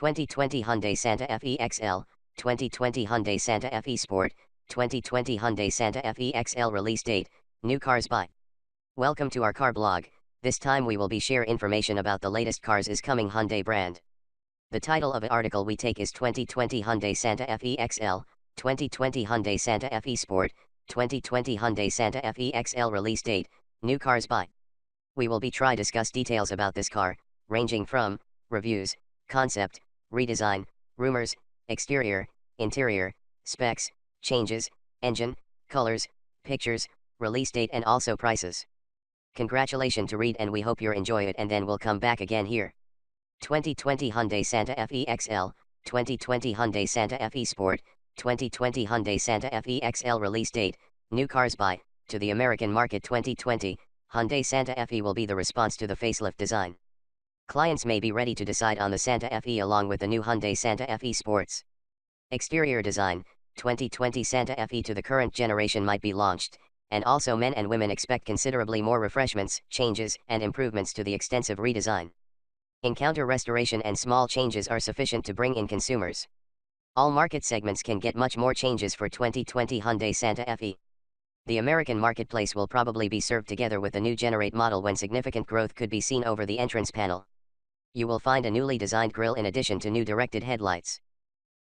2020 Hyundai Santa Fe XL, 2020 Hyundai Santa Fe Sport, 2020 Hyundai Santa Fe XL release date, new cars by. Welcome to our car blog. This time we will be share information about the latest cars is coming Hyundai brand. The title of the article we take is 2020 Hyundai Santa Fe XL, 2020 Hyundai Santa Fe Sport, 2020 Hyundai Santa Fe XL release date, new cars by. We will be try discuss details about this car, ranging from reviews, concept, redesign, rumors, exterior, interior, specs, changes, engine, colors, pictures, release date and also prices. Congratulations to read and we hope you enjoy it and then we'll come back again here. 2020 Hyundai Santa Fe XL, 2020 Hyundai Santa Fe Sport, 2020 Hyundai Santa Fe XL release date, new cars by, to the American market 2020, Hyundai Santa Fe will be the response to the facelift design. Clients may be ready to decide on the Santa Fe along with the new Hyundai Santa Fe Sports. Exterior design, 2020 Santa Fe to the current generation might be launched, and also men and women expect considerably more refreshments, changes, and improvements to the extensive redesign. Encounter restoration and small changes are sufficient to bring in consumers. All market segments can get much more changes for 2020 Hyundai Santa Fe. The American marketplace will probably be served together with the new Generate model when significant growth could be seen over the entrance panel. You will find a newly designed grille in addition to new directed headlights.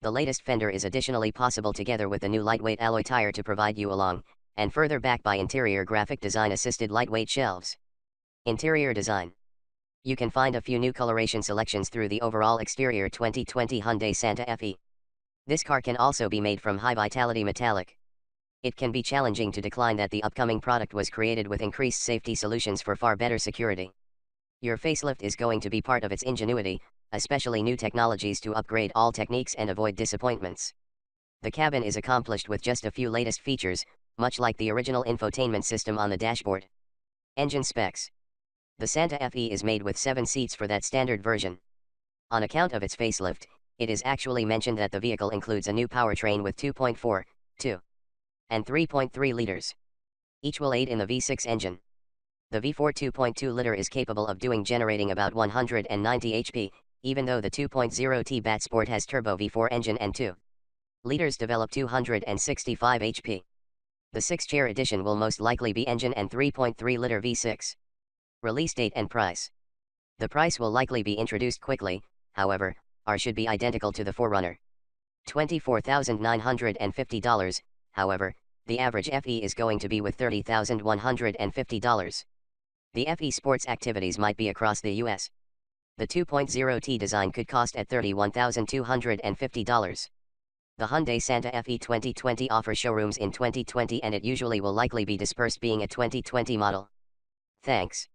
The latest fender is additionally possible together with the new lightweight alloy tire to provide you along, and further back by interior graphic design assisted lightweight shelves. Interior design. You can find a few new coloration selections through the overall exterior 2020 Hyundai Santa Fe. This car can also be made from high vitality metallic. It can be challenging to decline that the upcoming product was created with increased safety solutions for far better security. Your facelift is going to be part of its ingenuity, especially new technologies to upgrade all techniques and avoid disappointments. The cabin is accomplished with just a few latest features, much like the original infotainment system on the dashboard. Engine specs. The Santa Fe is made with 7 seats for that standard version. On account of its facelift, it is actually mentioned that the vehicle includes a new powertrain with 2.4, 2, and 3.3 liters. Each will aid in the V6 engine. The V4 2.2 liter is capable of generating about 190 HP, even though the 2.0 T-Bat Sport has turbo V4 engine and 2 liters develop 265 HP. The 6-chair edition will most likely be engine and 3.3 liter V6. Release date and price. The price will likely be introduced quickly, however, or should be identical to the Forerunner. $24,950, however, the average FE is going to be with $30,150. The FE Sports activities might be across the US. The 2.0 T design could cost at $31,250. The Hyundai Santa Fe 2020 offers showrooms in 2020 and it usually will likely be dispersed being a 2020 model. Thanks.